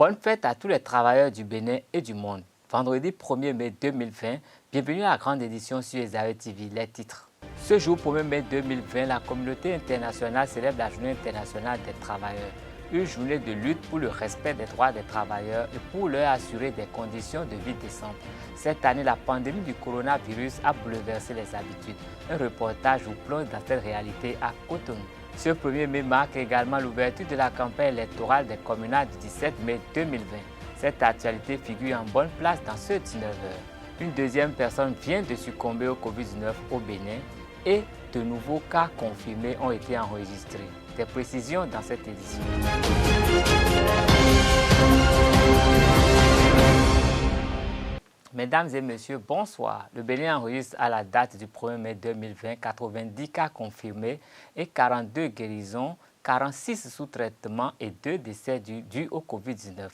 Bonne fête à tous les travailleurs du Bénin et du monde. Vendredi 1er mai 2020, bienvenue à la grande édition sur Esaü TV, les titres. Ce jour 1er mai 2020, la communauté internationale célèbre la Journée internationale des travailleurs, une journée de lutte pour le respect des droits des travailleurs et pour leur assurer des conditions de vie décentes. Cette année, la pandémie du coronavirus a bouleversé les habitudes. Un reportage vous plonge dans cette réalité à Cotonou. Ce 1er mai marque également l'ouverture de la campagne électorale des communales du 17 mai 2020. Cette actualité figure en bonne place dans ce 19h. Une deuxième personne vient de succomber au Covid-19 au Bénin et de nouveaux cas confirmés ont été enregistrés. Des précisions dans cette édition. Mesdames et messieurs, bonsoir. Le Bénin enregistre à la date du 1er mai 2020 90 cas confirmés et 42 guérisons, 46 sous traitement et 2 décès dus au Covid-19.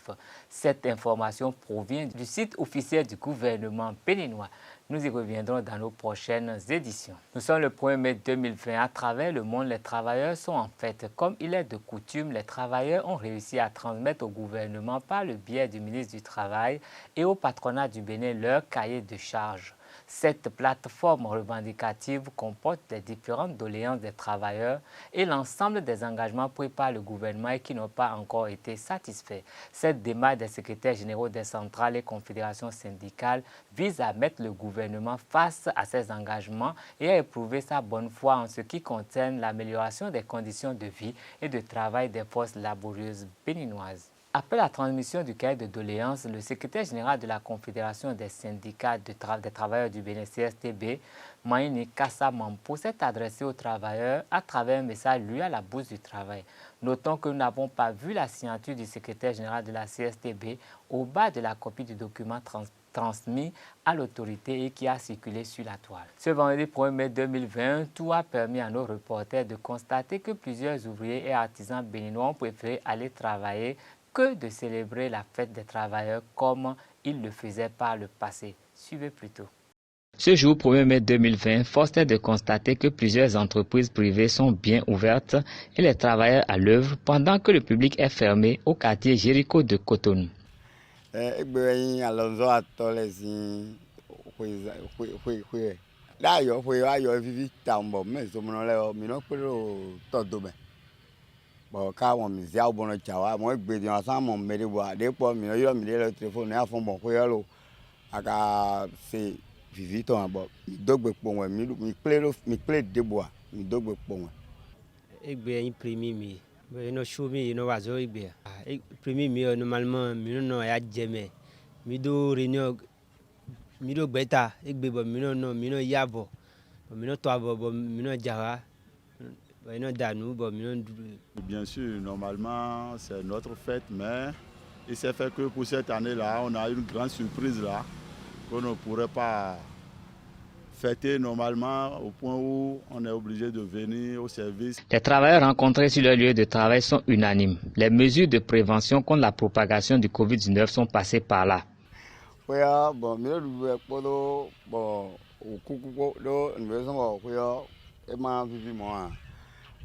Cette information provient du site officiel du gouvernement béninois. Nous y reviendrons dans nos prochaines éditions. Nous sommes le 1er mai 2020. À travers le monde, les travailleurs sont en fête. Comme il est de coutume, les travailleurs ont réussi à transmettre au gouvernement par le biais du ministre du Travail et au patronat du Bénin leur cahier de charges. Cette plateforme revendicative comporte les différentes doléances des travailleurs et l'ensemble des engagements pris par le gouvernement et qui n'ont pas encore été satisfaits. Cette démarche des secrétaires généraux des centrales et confédérations syndicales vise à mettre le gouvernement face à ces engagements et à éprouver sa bonne foi en ce qui concerne l'amélioration des conditions de vie et de travail des forces laborieuses béninoises. Après la transmission du cahier de doléances, le secrétaire général de la Confédération des syndicats des travailleurs du Bénin, CSTB, Maïni Kassa Mampo, s'est adressé aux travailleurs à travers un message lu à la Bourse du Travail. Notons que nous n'avons pas vu la signature du secrétaire général de la CSTB au bas de la copie du document transmis à l'autorité et qui a circulé sur la toile. Ce vendredi 1er mai 2020, tout a permis à nos reporters de constater que plusieurs ouvriers et artisans béninois ont préféré aller travailler que de célébrer la fête des travailleurs comme ils le faisaient par le passé. Suivez plutôt. Ce jour 1er mai 2020, force est de constater que plusieurs entreprises privées sont bien ouvertes et les travailleurs à l'œuvre pendant que le public est fermé au quartier Jéricho de Cotonou. Bon, quand on me dit à bon chawa, moi je ensemble mon mère bois, des fois me le téléphone à fond bon koyalo, aka c'est vivito en bon, dog bon mi plaît de bois, mi dog bon. Egbe imprimi mi, no show mi no wazo egbe. Primi mi normalement mi no ya jeme. Mi do réunion mi do beta egbe bo mi no yabo. Mi no to abo mi no jawa. Bien sûr, normalement, c'est notre fête, mais il s'est fait que pour cette année-là, on a une grande surprise là, qu'on ne pourrait pas fêter normalement au point où on est obligé de venir au service. Les travailleurs rencontrés sur leur lieu de travail sont unanimes. Les mesures de prévention contre la propagation du Covid-19 sont passées par là.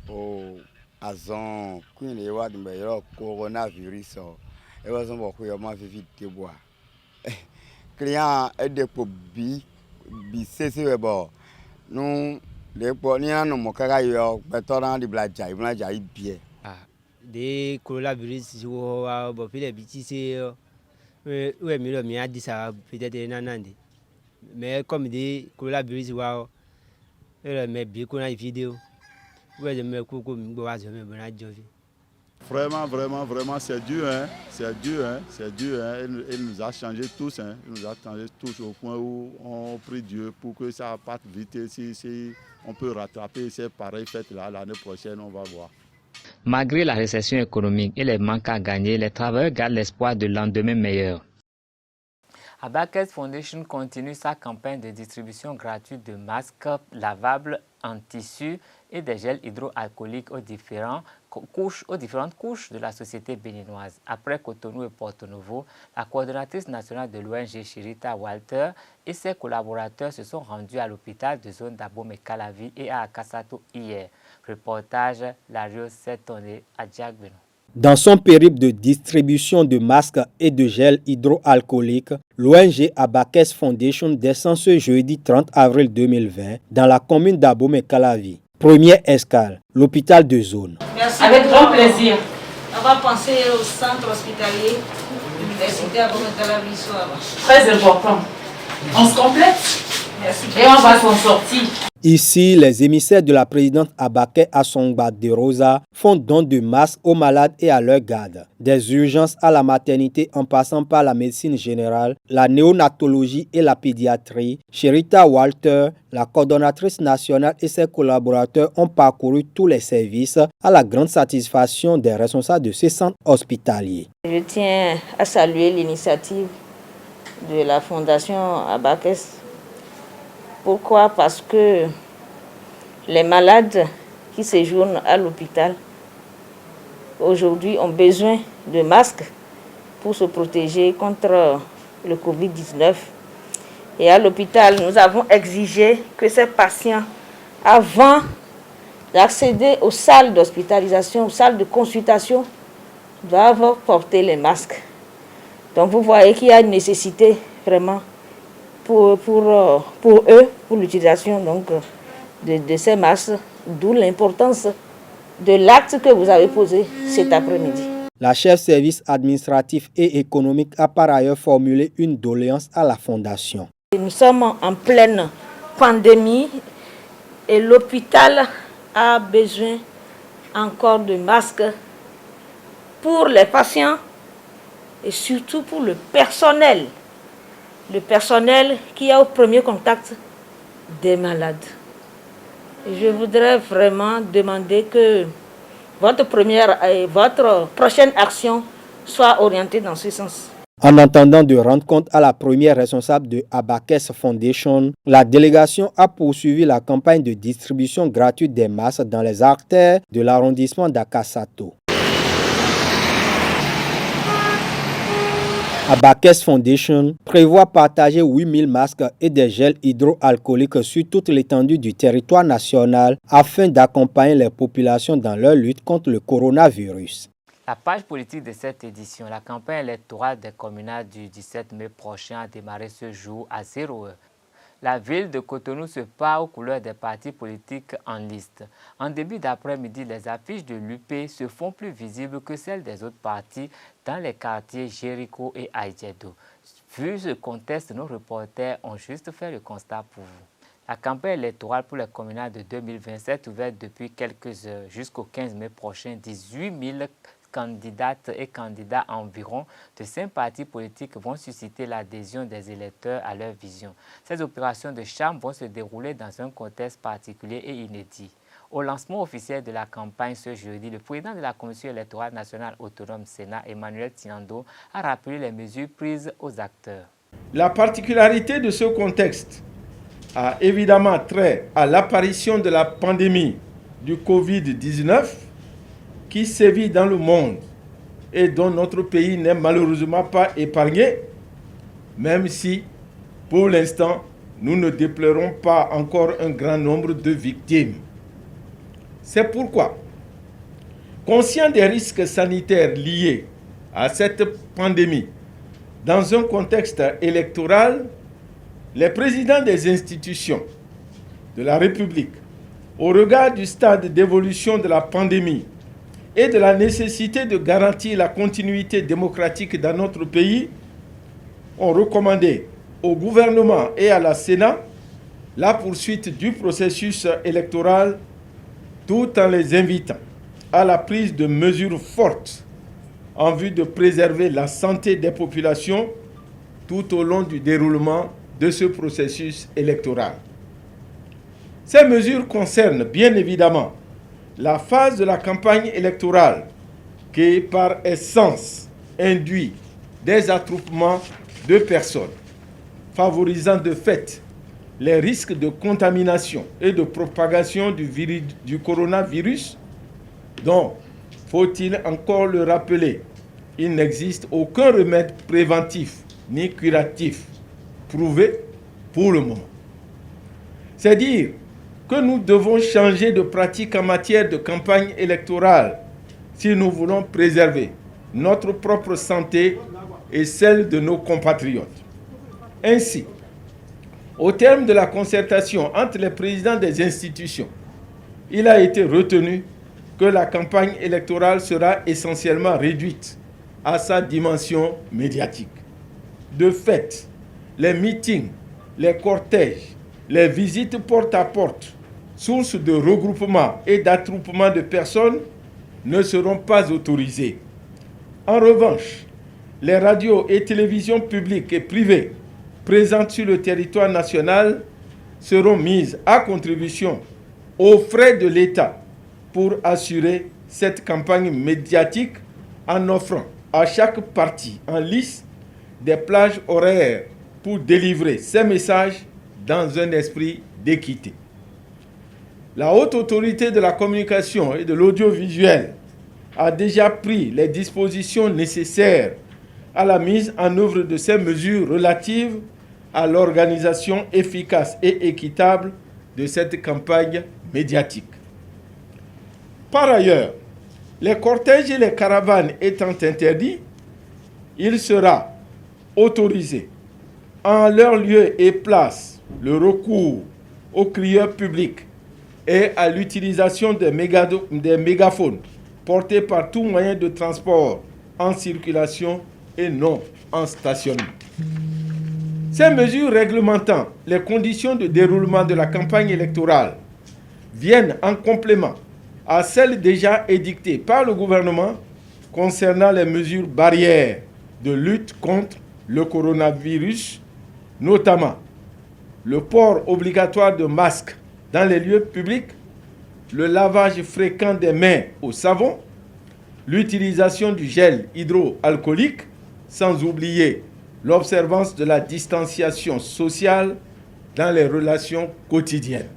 Oh, azon queen le wa dimbe yo coronavirus e wa so bo ko ma fi de bois client e de po bi sese we bo nu le po ni anu mo kaka yo beto di blaja ibie de coronavirus wo wa bo fi le bi ti se we mi lo mi a di ça peut-être nanandi mais comme de coronavirus wa me bi ko na vidéo. Vraiment, c'est dur, hein? C'est dur. Il nous a changé tous, hein? Il nous a changé tous au point où on prie Dieu pour que ça parte vite. Si on peut rattraper ces pareilles fêtes-là, l'année prochaine, on va voir. Malgré la récession économique et les manques à gagner, les travailleurs gardent l'espoir de lendemain meilleur. Abacus Foundation continue sa campagne de distribution gratuite de masques lavables en tissu et des gels hydroalcooliques aux différentes couches de la société béninoise. Après Cotonou et Porto-Novo, la coordonnatrice nationale de l'ONG Chirita Walter et ses collaborateurs se sont rendus à l'hôpital de zone d'Abomey-Calavi et à Akassato hier. Reportage Lario Setone à Diagbeno. Dans son périple de distribution de masques et de gel hydroalcoolique, l'ONG Abakès Foundation descend ce jeudi 30 avril 2020 dans la commune d'Abomey-Calavi. Première escale, l'hôpital de zone. Merci. Avec grand plaisir. On va penser au centre hospitalier de l'université Abomey-Calavi. Très important. On se complète. Merci. Et on va s'en sortir. Ici, les émissaires de la présidente Abaké Assongba de Rosa font don de masques aux malades et à leurs gardes. Des urgences à la maternité en passant par la médecine générale, la néonatologie et la pédiatrie, Sherita Walter, la coordonnatrice nationale et ses collaborateurs ont parcouru tous les services à la grande satisfaction des responsables de ces centres hospitaliers. Je tiens à saluer l'initiative de la Fondation Abakès. Pourquoi? Parce que les malades qui séjournent à l'hôpital aujourd'hui ont besoin de masques pour se protéger contre le Covid-19. Et à l'hôpital, nous avons exigé que ces patients, avant d'accéder aux salles d'hospitalisation, aux salles de consultation, doivent porter les masques. Donc vous voyez qu'il y a une nécessité vraiment pour eux, pour l'utilisation de ces masques, d'où l'importance de l'acte que vous avez posé cet après-midi. La chef service administratif et économique a par ailleurs formulé une doléance à la Fondation. Nous sommes en pleine pandémie et l'hôpital a besoin encore de masques pour les patients et surtout pour le personnel. Le personnel qui est au premier contact des malades. Je voudrais vraiment demander que votre prochaine action soit orientée dans ce sens. En attendant de rendre compte à la première responsable de Abakès Foundation, la délégation a poursuivi la campagne de distribution gratuite des masques dans les artères de l'arrondissement d'Akasato. Abakès Foundation prévoit partager 8000 masques et des gels hydroalcooliques sur toute l'étendue du territoire national afin d'accompagner les populations dans leur lutte contre le coronavirus. La page politique de cette édition, la campagne électorale des communales du 17 mai prochain a démarré ce jour à 0 heure. La ville de Cotonou se part aux couleurs des partis politiques en liste. En début d'après-midi, les affiches de l'UP se font plus visibles que celles des autres partis dans les quartiers Jéricho et Aïdjedo. Vu ce contexte, nos reporters ont juste fait le constat pour vous. La campagne électorale pour les communales de 2027 est ouverte depuis quelques heures jusqu'au 15 mai prochain. 18 000 candidates et candidats environ de 5 partis politiques vont susciter l'adhésion des électeurs à leur vision. Ces opérations de charme vont se dérouler dans un contexte particulier et inédit. Au lancement officiel de la campagne ce jeudi, le président de la Commission électorale nationale autonome Sénat, Emmanuel Tiando, a rappelé les mesures prises aux acteurs. La particularité de ce contexte a évidemment trait à l'apparition de la pandémie du Covid-19 qui sévit dans le monde et dont notre pays n'est malheureusement pas épargné, même si, pour l'instant, nous ne déplorons pas encore un grand nombre de victimes. C'est pourquoi, conscient des risques sanitaires liés à cette pandémie, dans un contexte électoral, les présidents des institutions de la République, au regard du stade d'évolution de la pandémie et de la nécessité de garantir la continuité démocratique dans notre pays, ont recommandé au gouvernement et à la Sénat la poursuite du processus électoral tout en les invitant à la prise de mesures fortes en vue de préserver la santé des populations tout au long du déroulement de ce processus électoral. Ces mesures concernent bien évidemment la phase de la campagne électorale qui, par essence, induit des attroupements de personnes, favorisant de fait les risques de contamination et de propagation du coronavirus, dont, faut-il encore le rappeler, il n'existe aucun remède préventif ni curatif prouvé pour le moment. C'est dire que nous devons changer de pratique en matière de campagne électorale si nous voulons préserver notre propre santé et celle de nos compatriotes. Ainsi, au terme de la concertation entre les présidents des institutions, il a été retenu que la campagne électorale sera essentiellement réduite à sa dimension médiatique. De fait, les meetings, les cortèges, les visites porte à porte, source de regroupement et d'attroupement de personnes, ne seront pas autorisés. En revanche, les radios et télévisions publiques et privées présentes sur le territoire national seront mises à contribution aux frais de l'État pour assurer cette campagne médiatique en offrant à chaque parti en lice des plages horaires pour délivrer ces messages dans un esprit d'équité. La Haute Autorité de la communication et de l'audiovisuel a déjà pris les dispositions nécessaires à la mise en œuvre de ces mesures relatives à l'organisation efficace et équitable de cette campagne médiatique. Par ailleurs, les cortèges et les caravanes étant interdits, il sera autorisé en leur lieu et place le recours aux crieurs publics et à l'utilisation des mégaphones portés par tout moyen de transport en circulation et non en stationnement. Ces mesures réglementant les conditions de déroulement de la campagne électorale viennent en complément à celles déjà édictées par le gouvernement concernant les mesures barrières de lutte contre le coronavirus, notamment le port obligatoire de masques dans les lieux publics, le lavage fréquent des mains au savon, l'utilisation du gel hydroalcoolique, sans oublier l'observance de la distanciation sociale dans les relations quotidiennes.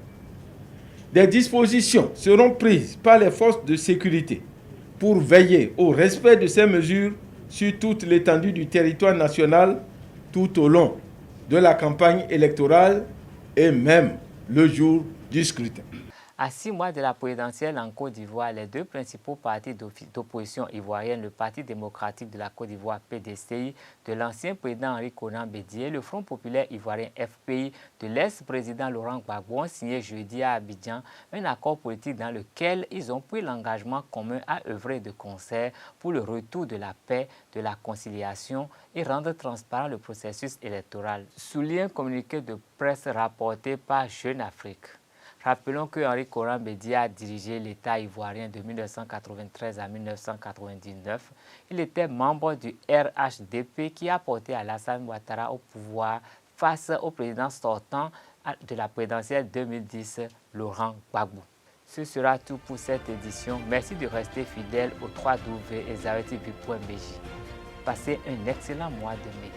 Des dispositions seront prises par les forces de sécurité pour veiller au respect de ces mesures sur toute l'étendue du territoire national tout au long de la campagne électorale et même le jour du scrutin. À 6 mois de la présidentielle en Côte d'Ivoire, les deux principaux partis d'opposition ivoirienne, le Parti démocratique de la Côte d'Ivoire, PDCI, de l'ancien président Henri Konan Bédié, le Front populaire ivoirien, FPI, de l'ex-président Laurent Gbagbo, ont signé jeudi à Abidjan un accord politique dans lequel ils ont pris l'engagement commun à œuvrer de concert pour le retour de la paix, de la conciliation et rendre transparent le processus électoral, souligne un communiqué de presse rapporté par Jeune Afrique. Rappelons que Henri Konan Bédié a dirigé l'État ivoirien de 1993 à 1999. Il était membre du RHDP qui a porté Alassane Ouattara au pouvoir face au président sortant de la présidentielle 2010, Laurent Gbagbo. Ce sera tout pour cette édition. Merci de rester fidèle au www.ezaretivi.bj. Passez un excellent mois de mai.